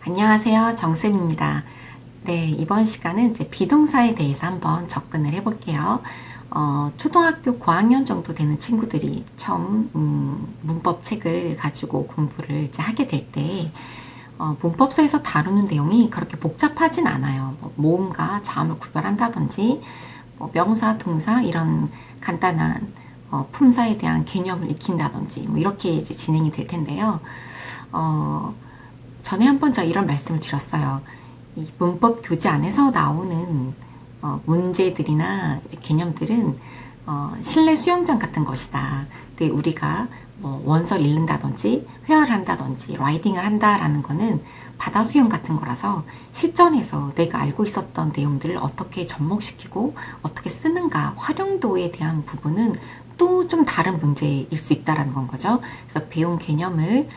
안녕하세요. 정쌤입니다. 네, 이번 시간은 이제 비동사에 대해서 한번 접근을 해볼게요. 초등학교 고학년 정도 되는 친구들이 처음 문법 책을 가지고 공부를 이제 하게 될 때, 문법서에서 다루는 내용이 그렇게 복잡하진 않아요. 뭐 모음과 자음을 구별한다든지, 뭐 명사, 동사 이런 간단한 품사에 대한 개념을 익힌다든지, 뭐 이렇게 이제 진행이 될 텐데요. 전에 한번 제가 이런 말씀을 드렸어요. 이 문법 교재 안에서 나오는 문제들이나 이제 개념들은 실내 수영장 같은 것이다. 근데 우리가 뭐 원서를 읽는다든지 회화를 한다든지 라이딩을 한다라는 거는 바다 수영 같은 거라서 실전에서 내가 알고 있었던 내용들을 어떻게 접목시키고 어떻게 쓰는가 활용도에 대한 부분은 또 좀 다른 문제일 수 있다라는 건 거죠. 그래서 배운 개념을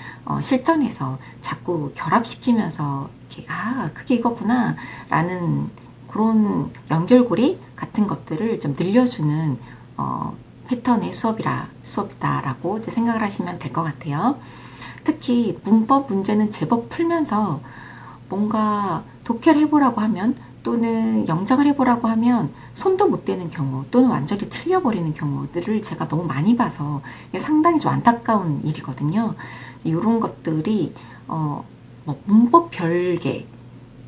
실전에서 자꾸 결합시키면서 이렇게 그게 이거구나 라는 그런 연결고리 같은 것들을 좀 늘려주는 패턴의 수업이다라고 이제 생각을 하시면 될 것 같아요. 특히 문법 문제는 제법 풀면서 뭔가 독해를 해보라고 하면 또는 영작을 해보라고 하면 손도 못 대는 경우 또는 완전히 틀려버리는 경우들을 제가 너무 많이 봐서 상당히 좀 안타까운 일이거든요. 이런 것들이 뭐 문법 별개,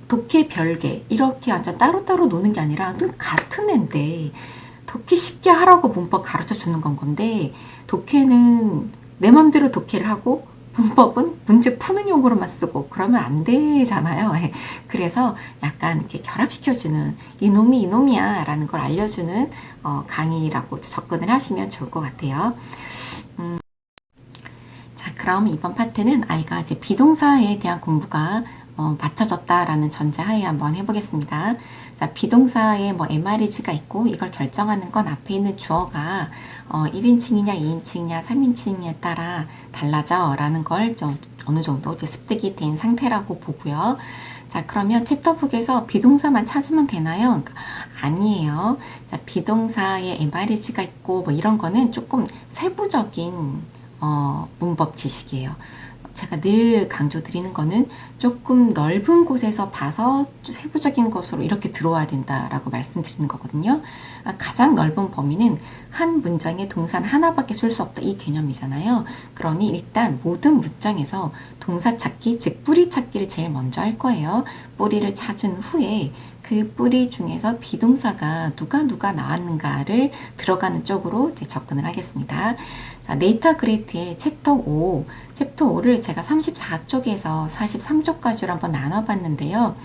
독해 별개 이렇게 완전 따로따로 노는 게 아니라 같은 애인데 독해 쉽게 하라고 문법 가르쳐 주는 건데 독해는 내 맘대로 독해를 하고 문법은 문제 푸는 용어로만 쓰고 그러면 안 되잖아요. 그래서 약간 이렇게 결합시켜주는 이놈이 이놈이야 라는 걸 알려주는 강의라고 접근을 하시면 좋을 것 같아요. 자, 그럼 이번 파트는 아이가 이제 비동사에 대한 공부가 맞춰졌다라는 전제하에 한번 해보겠습니다. 자, 비동사에 뭐 MREG가 있고 이걸 결정하는 건 앞에 있는 주어가 1인칭이냐 2인칭이냐 3인칭에 따라 달라져 라는 걸 좀 어느 정도 이제 습득이 된 상태라고 보고요. 자, 그러면 챕터북에서 비동사만 찾으면 되나요? 아니에요. 자, 비동사에 MREG가 있고 뭐 이런 거는 조금 세부적인 문법 지식이에요. 제가 늘 강조드리는 거는 조금 넓은 곳에서 봐서 세부적인 것으로 이렇게 들어와야 된다라고 말씀드리는 거거든요. 가장 넓은 범위는 한 문장에 동사는 하나밖에 쓸 수 없다 이 개념이잖아요. 그러니 일단 모든 문장에서 동사 찾기, 즉 뿌리 찾기를 제일 먼저 할 거예요. 뿌리를 찾은 후에 그 뿌리 중에서 비동사가 누가 나왔는가를 들어가는 쪽으로 이제 접근을 하겠습니다. 자, 네이터 그레이트의 챕터 5를 제가 34쪽에서 43쪽까지로 한번 나눠봤는데요.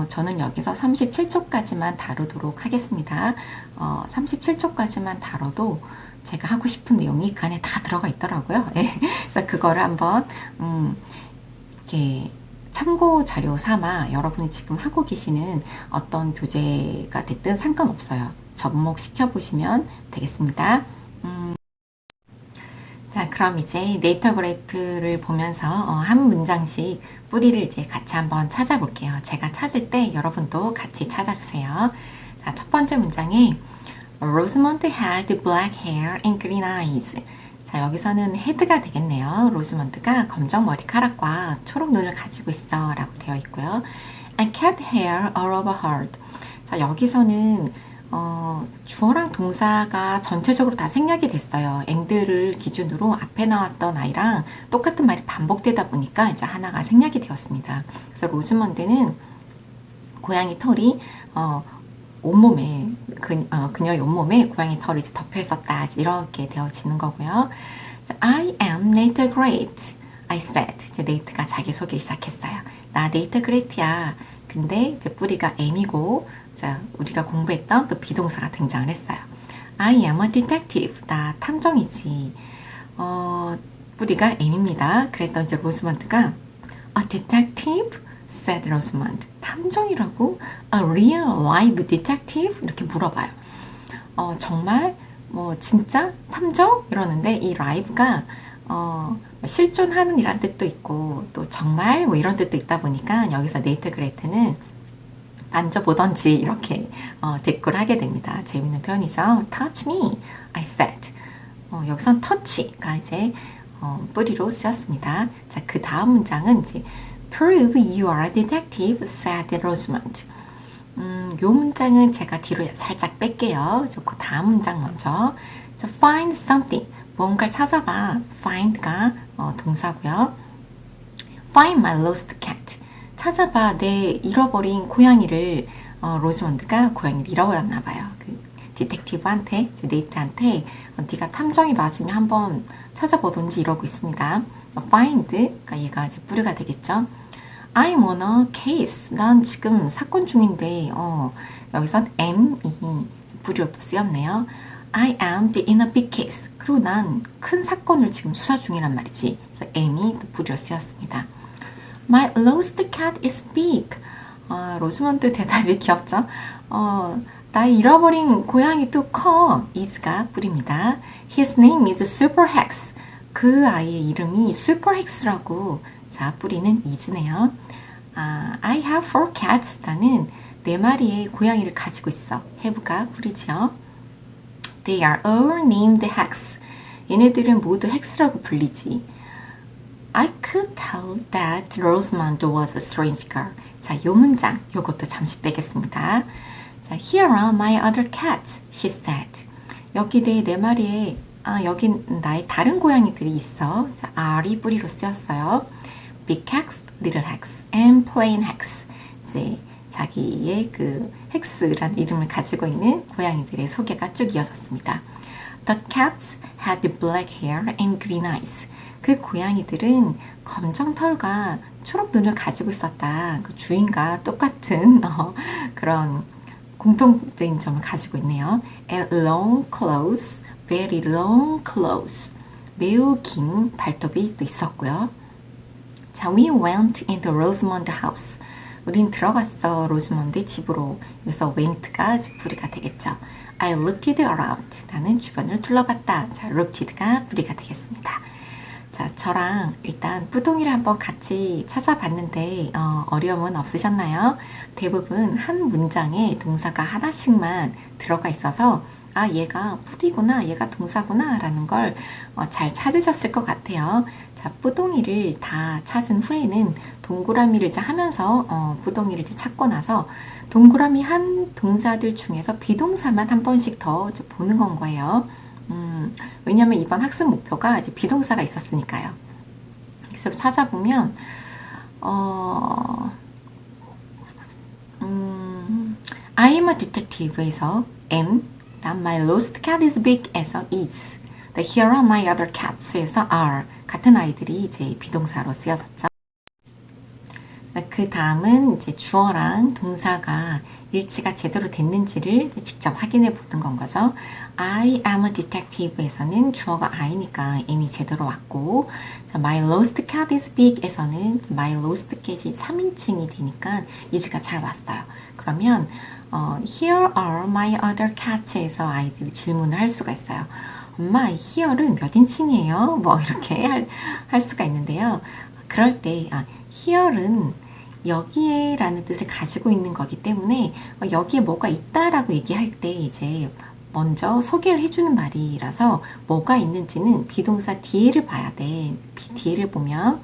저는 여기서 37쪽까지만 다루도록 하겠습니다. 37쪽까지만 다뤄도 제가 하고 싶은 내용이 그 안에 다 들어가 있더라고요. 그래서 그거를 한번 이렇게 참고 자료 삼아 여러분이 지금 하고 계시는 어떤 교재가 됐든 상관없어요. 접목시켜 보시면 되겠습니다. 자, 그럼 이제 네이터 그레이트를 보면서 한 문장씩 뿌리를 이제 같이 한번 찾아볼게요. 제가 찾을 때 여러분도 같이 찾아주세요. 자, 첫 번째 문장에 Rosamond had black hair and green eyes. 자, 여기서는 헤드가 되겠네요. 로즈먼드가 검정 머리카락과 초록 눈을 가지고 있어 라고 되어 있고요. And cat hair all over her. 자, 여기서는 주어랑 동사가 전체적으로 다 생략이 됐어요. and를 기준으로 앞에 나왔던 아이랑 똑같은 말이 반복되다 보니까 이제 하나가 생략이 되었습니다. 그래서 로즈먼드는 고양이 털이 온몸에 그녀의 온몸에 고양이 털이 이제 덮여 있었다 이렇게 되어지는 거고요. I am Nate Great, I said. 이제 네이트가 자기 소개를 시작했어요. 나 네이트 그레이트야. 근데 이제 뿌리가 am이고, 자, 우리가 공부했던 또 비동사가 등장을 했어요. I am a detective. 나 탐정이지. 뿌리가 am입니다. 그랬던 이제 로즈먼드가 a detective? said Rosamond. 탐정이라고? A real live detective? 이렇게 물어봐요. 정말 뭐 진짜 탐정? 이러는데 이 live가 실존하는 이란 뜻도 있고 또 정말 뭐 이런 뜻도 있다 보니까 여기서 네이트 그레이트는 만져보던지 이렇게 대꾸를 하게 됩니다. 재밌는 표현이죠. Touch me, I said. 여기선 touch가 이제 뿌리로 쓰였습니다. 자, 그 다음 문장은 이제 Prove you are a detective, said Rosamond. 요 문장은 제가 뒤로 살짝 뺄게요. 그 다음 문장 먼저. Find something. 뭔가를 찾아봐. find가 동사고요. Find my lost cat. 찾아봐. 내 잃어버린 고양이를 로즈먼드가 고양이를 잃어버렸나 봐요. 그 디텍티브한테, 네이트한테 네가 탐정이 맞으면 한번 찾아보던지 이러고 있습니다. find가 얘가 이제 뿌리가 되겠죠. I'm on a case. 난 지금 사건 중인데 여기선 am이 뿌리로 또 쓰였네요. I am in a big case. 그리고 난 큰 사건을 지금 수사 중이란 말이지. 그래서 am이 또 뿌리로 쓰였습니다. My lost cat is big. 로즈먼드 대답이 귀엽죠? 나의 잃어버린 고양이도 커. is가 뿌립니다. His name is Super Hex. 그 아이의 이름이 Super Hex라고. 자, 뿌리는 is네요. I have 4 cats. 나는 4마리의 고양이를 가지고 있어. have가 뿌리죠. They are all named Hex. 얘네들은 모두 Hex라고 불리지. I could tell that Rosamond was a strange girl. 자, 요 문장, 요것도 잠시 빼겠습니다. 자, here are my other cats, she said. 여기 내 4마리의, 여기 나의 다른 고양이들이 있어. 자, R이 뿌리로 쓰였어요. Big Hex, Little Hex, and Plain Hex. 이제 자기의 그 헥스라는 이름을 가지고 있는 고양이들의 소개가 쭉 이어졌습니다. The cats had black hair and green eyes. 그 고양이들은 검정 털과 초록 눈을 가지고 있었다. 그 주인과 똑같은 그런 공통된 점을 가지고 있네요. And long claws, very long claws. 매우 긴 발톱이 또 있었고요. 자, we went into Rosamond house. 우린 들어갔어, 로즈먼드의 집으로. 여기서 went가 부리가 되겠죠. I looked around. 나는 주변을 둘러봤다. 자, looked가 부리가 되겠습니다. 자, 저랑 일단 뿌동이를 한번 같이 찾아봤는데 어려움은 없으셨나요? 대부분 한 문장에 동사가 하나씩만 들어가 있어서 얘가 뿌리구나, 얘가 동사구나 라는 걸 잘 찾으셨을 것 같아요. 자, 뿌동이를 다 찾은 후에는 동그라미를 이제 하면서 뿌동이를 이제 찾고 나서 동그라미 한 동사들 중에서 비동사만 한 번씩 더 이제 보는 건 거예요. 왜냐면 이번 학습 목표가 이제 비동사가 있었으니까요. 그래서 찾아보면 I am a detective에서 am, my lost cat is big에서 is, the here are my other cats에서 are 같은 아이들이 이제 비동사로 쓰여졌죠. 그 다음은 이제 주어랑 동사가 일치가 제대로 됐는지를 직접 확인해 보는 건 거죠. I am a detective에서는 주어가 I니까 am이 제대로 왔고, 자, my lost cat is big에서는 my lost cat이 3인칭이 되니까 is가 잘 왔어요. 그러면 here are my other cats에서 아이들이 질문을 할 수가 있어요. 엄마, here는 몇 인칭이에요? 뭐 이렇게 할 수가 있는데요. 그럴 때 here는 여기에 라는 뜻을 가지고 있는 거기 때문에 여기에 뭐가 있다라고 얘기할 때 이제 먼저 소개를 해주는 말이라서 뭐가 있는지는 비동사 뒤에를 봐야 돼. 뒤에를 보면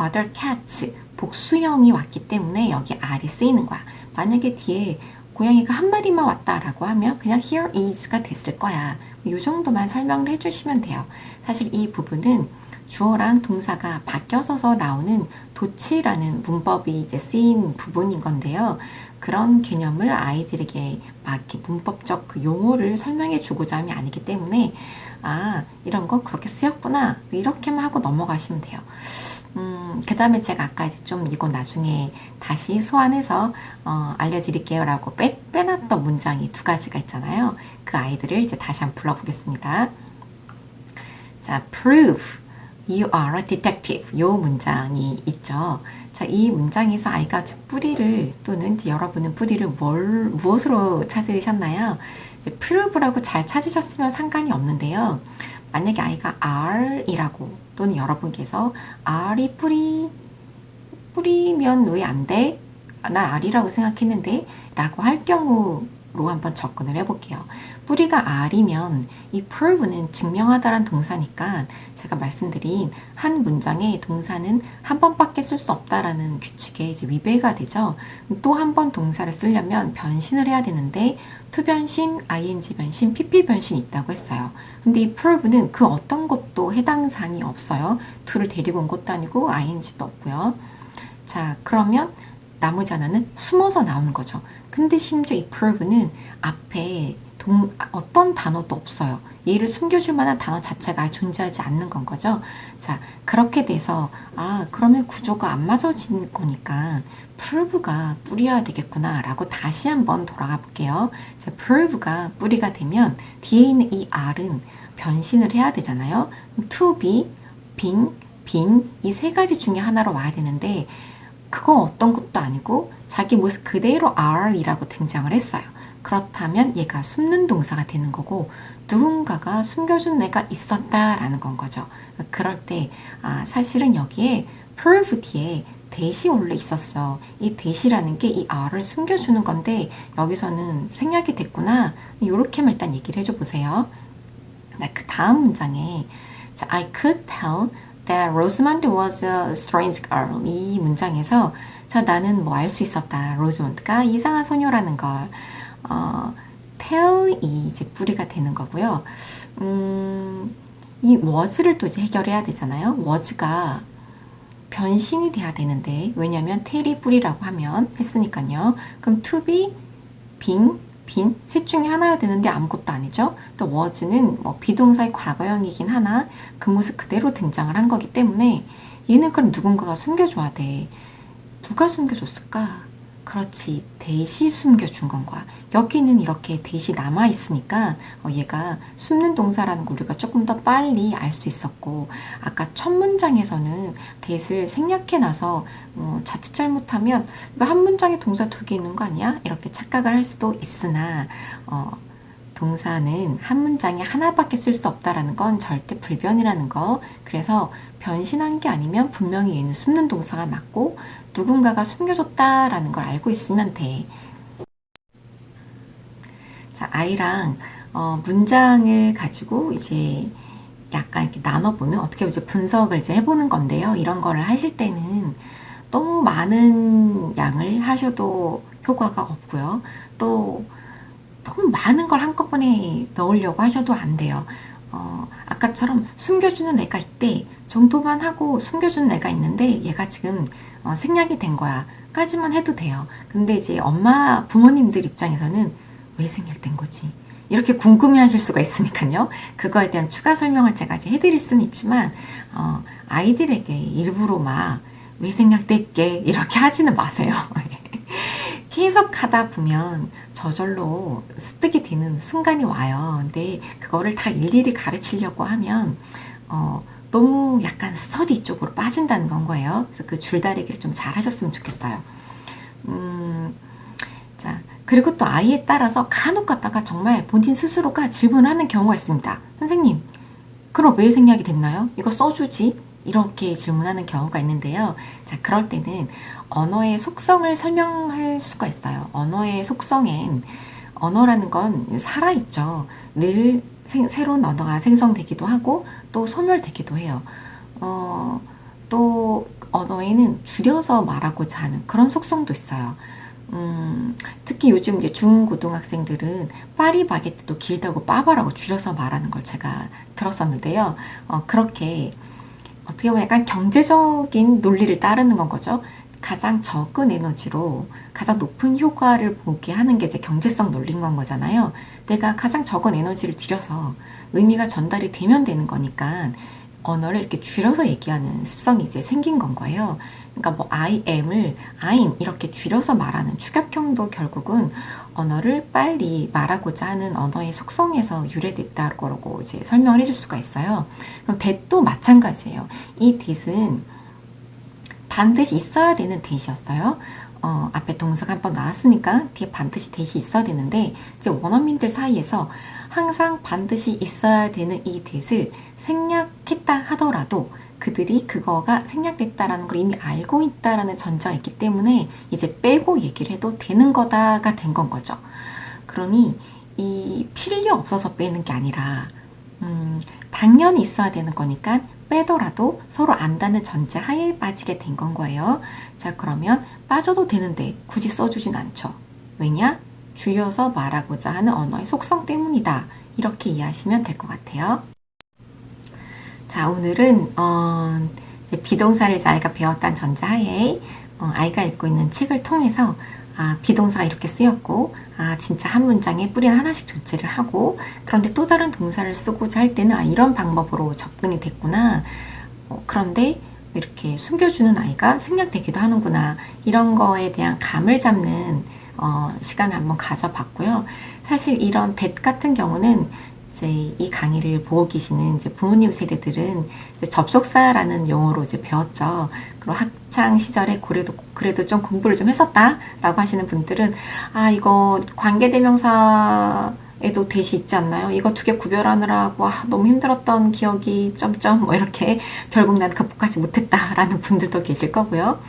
other cats, 복수형이 왔기 때문에 여기 R이 쓰이는 거야. 만약에 뒤에 고양이가 한 마리만 왔다라고 하면 그냥 here is가 됐을 거야. 이 정도만 설명을 해주시면 돼요. 사실 이 부분은 주어랑 동사가 바뀌어서 나오는 도치라는 문법이 이제 쓰인 부분인 건데요. 그런 개념을 아이들에게 막 이렇게 문법적 그 용어를 설명해 주고자 함이 아니기 때문에 이런 거 그렇게 쓰였구나 이렇게만 하고 넘어가시면 돼요. 그 다음에 제가 아까 이제 좀 이거 나중에 다시 소환해서 알려드릴게요 라고 빼놨던 문장이 2가지가 있잖아요. 그 아이들을 이제 다시 한번 불러보겠습니다. 자, prove you are a detective. 요 문장이 있죠. 자, 이 문장에서 아이가 뿌리를 또는 여러분은 뿌리를 무엇으로 찾으셨나요? 이제 prove라고 잘 찾으셨으면 상관이 없는데요. 만약에 아이가 R이라고 또는 여러분께서 R이 뿌리면 왜 안 돼? 난 R이라고 생각했는데 라고 할 경우에 R로 한번 접근을 해볼게요. 뿌리가 R이면 이 prove는 증명하다란 동사니까 제가 말씀드린 한 문장에 동사는 한 번밖에 쓸 수 없다라는 규칙에 이제 위배가 되죠. 또 한 번 동사를 쓰려면 변신을 해야 되는데 to 변신, ing 변신, pp 변신이 있다고 했어요. 근데 이 prove는 그 어떤 것도 해당 사항이 없어요. to를 데리고 온 것도 아니고 ing도 없고요. 자, 그러면 나머지 하나는 숨어서 나오는 거죠. 근데 심지어 이 prove는 앞에 어떤 단어도 없어요. 얘를 숨겨줄 만한 단어 자체가 존재하지 않는 건 거죠. 자, 그렇게 돼서 그러면 구조가 안 맞아지는 거니까 prove가 뿌리여야 되겠구나 라고 다시 한번 돌아가 볼게요. 자, prove가 뿌리가 되면 뒤에 있는 이 R은 변신을 해야 되잖아요. to be, being, been 이 세 가지 중에 하나로 와야 되는데 그거 어떤 것도 아니고 자기 모습 그대로 R이라고 등장을 했어요. 그렇다면 얘가 숨는 동사가 되는 거고 누군가가 숨겨준 애가 있었다라는 건 거죠. 그럴 때 사실은 여기에 prove 뒤에 대시 원래 있었어. 이 대시라는 게 이 R을 숨겨주는 건데 여기서는 생략이 됐구나. 이렇게만 일단 얘기를 해줘 보세요. 그 다음 문장에 I could tell that Rosamond was a strange girl. 이 문장에서 나는 뭐 알 수 있었다. 로즈먼드가 이상한 소녀라는 걸. tell이 이제 뿌리가 되는 거고요. 이 was를 또 이제 해결해야 되잖아요. was가 변신이 돼야 되는데 왜냐면 tell이 뿌리라고 하면 했으니까요. 그럼 to be, being, been 셋 중에 하나여야 되는데 아무것도 아니죠. 또 was는 뭐 비동사의 과거형이긴 하나 그 모습 그대로 등장을 한 거기 때문에 얘는 그럼 누군가가 숨겨줘야 돼. 누가 숨겨줬을까? 그렇지, 대시 숨겨준 건 거야. 여기는 이렇게 대시 남아있으니까 얘가 숨는 동사라는 걸 우리가 조금 더 빨리 알 수 있었고 아까 첫 문장에서는 대시를 생략해놔서 자칫 잘못하면 이거 한 문장에 동사 두 개 있는 거 아니야? 이렇게 착각을 할 수도 있으나 동사는 한 문장에 하나밖에 쓸 수 없다라는 건 절대 불변이라는 거. 그래서 변신한 게 아니면 분명히 얘는 숨는 동사가 맞고 누군가가 숨겨줬다라는 걸 알고 있으면 돼. 자, 아이랑 문장을 가지고 이제 약간 이렇게 나눠보는 어떻게 이제 분석을 이제 해보는 건데요. 이런 거를 하실 때는 너무 많은 양을 하셔도 효과가 없고요. 또 너무 많은 걸 한꺼번에 넣으려고 하셔도 안 돼요. 아까처럼 숨겨주는 애가 있대 정도만 하고 숨겨주는 애가 있는데 얘가 지금 생략이 된 거야 까지만 해도 돼요. 근데 이제 부모님들 입장에서는 왜 생략된 거지? 이렇게 궁금해 하실 수가 있으니까요. 그거에 대한 추가 설명을 제가 이제 해드릴 수는 있지만 아이들에게 일부러 막 왜 생략됐게 이렇게 하지는 마세요. 계속 하다 보면 저절로 습득이 되는 순간이 와요. 근데 그거를 다 일일이 가르치려고 하면 너무 약간 스터디 쪽으로 빠진다는 건 거예요. 그래서 그 줄다리기를 좀 잘 하셨으면 좋겠어요. 자, 그리고 또 아이에 따라서 간혹 가다가 정말 본인 스스로가 질문을 하는 경우가 있습니다. 선생님, 그럼 왜 생략이 됐나요? 이거 써주지? 이렇게 질문하는 경우가 있는데요. 자, 그럴 때는 언어의 속성을 설명할 수가 있어요. 언어의 속성엔 언어라는 건 살아있죠. 늘 새로운 언어가 생성되기도 하고 또 소멸되기도 해요. 또 언어에는 줄여서 말하고자 하는 그런 속성도 있어요. 특히 요즘 이제 중고등학생들은 파리바게뜨도 길다고 빠바라고 줄여서 말하는 걸 제가 들었었는데요. 그렇게 어떻게 보면 약간 경제적인 논리를 따르는 건 거죠. 가장 적은 에너지로 가장 높은 효과를 보게 하는 게 이제 경제성 논리인 건 거잖아요. 내가 가장 적은 에너지를 들여서 의미가 전달이 되면 되는 거니까 언어를 이렇게 줄여서 얘기하는 습성이 이제 생긴 건 거예요. 그러니까 뭐 I am을 I'm 이렇게 줄여서 말하는 축약형도 결국은 언어를 빨리 말하고자 하는 언어의 속성에서 유래됐다고 이제 설명을 해줄 수가 있어요. 그럼 that도 마찬가지예요. 이 that은 반드시 있어야 되는 that이었어요. 앞에 동사가 한번 나왔으니까 뒤에 반드시 that이 있어야 되는데 이제 원어민들 사이에서 항상 반드시 있어야 되는 이 that을 생략했다 하더라도 그들이 그거가 생략됐다라는 걸 이미 알고 있다라는 전제가 있기 때문에 이제 빼고 얘기를 해도 되는 거다가 된 건 거죠. 그러니 이 필요 없어서 빼는 게 아니라 당연히 있어야 되는 거니까 빼더라도 서로 안다는 전제 하에 빠지게 된 건 거예요. 자, 그러면 빠져도 되는데 굳이 써주진 않죠. 왜냐? 줄여서 말하고자 하는 언어의 속성 때문이다. 이렇게 이해하시면 될 것 같아요. 자, 오늘은 이제 비동사를 이제 아이가 배웠다는 전제하에 아이가 읽고 있는 책을 통해서 비동사가 이렇게 쓰였고 진짜 한 문장에 뿌리는 하나씩 조치를 하고 그런데 또 다른 동사를 쓰고자 할 때는 이런 방법으로 접근이 됐구나. 그런데 이렇게 숨겨주는 아이가 생략되기도 하는구나. 이런 거에 대한 감을 잡는 시간을 한번 가져봤고요. 사실 이런 that 같은 경우는 이제 이 강의를 보고 계시는 이제 부모님 세대들은 이제 접속사라는 용어로 이제 배웠죠. 그리고 학창 시절에 그래도 좀 공부를 좀 했었다라고 하시는 분들은 이거 관계대명사에도 대시 있지 않나요? 이거 두 개 구별하느라고 너무 힘들었던 기억이 점점 뭐 이렇게 결국 난 극복하지 못했다라는 분들도 계실 거고요.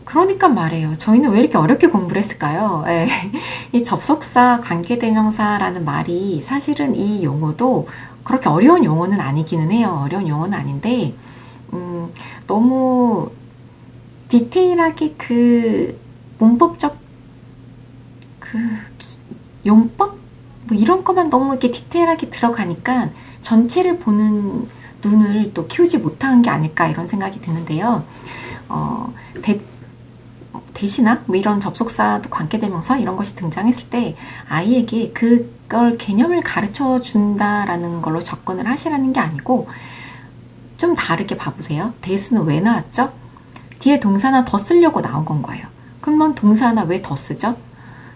그러니까 말해요. 저희는 왜 이렇게 어렵게 공부를 했을까요? 예. 이 접속사, 관계대명사라는 말이 사실은 이 용어도 그렇게 어려운 용어는 아니기는 해요. 어려운 용어는 아닌데, 너무 디테일하게 그 문법적 그 용법? 뭐 이런 것만 너무 이렇게 디테일하게 들어가니까 전체를 보는 눈을 또 키우지 못한 게 아닐까 이런 생각이 드는데요. 대시나 뭐 이런 접속사도 관계대명사 이런 것이 등장했을 때 아이에게 그걸 개념을 가르쳐 준다라는 걸로 접근을 하시라는 게 아니고 좀 다르게 봐보세요. that은 왜 나왔죠? 뒤에 동사 하나 더 쓰려고 나온 건 거예요. 그럼 넌 동사 하나 왜 더 쓰죠?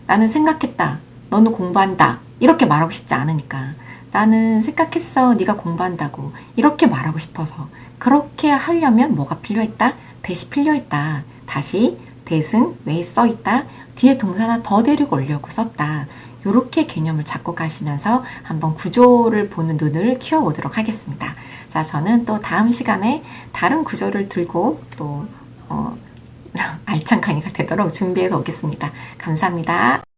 나는 생각했다. 너는 공부한다. 이렇게 말하고 싶지 않으니까. 나는 생각했어. 네가 공부한다고. 이렇게 말하고 싶어서. 그렇게 하려면 뭐가 필요했다? that이 필요했다. 다시 that은 왜 써있다? 뒤에 동사 하나 더 데리고 오려고 썼다. 이렇게 개념을 잡고 가시면서 한번 구조를 보는 눈을 키워보도록 하겠습니다. 자, 저는 또 다음 시간에 다른 구조를 들고 또 알찬 강의가 되도록 준비해서 오겠습니다. 감사합니다.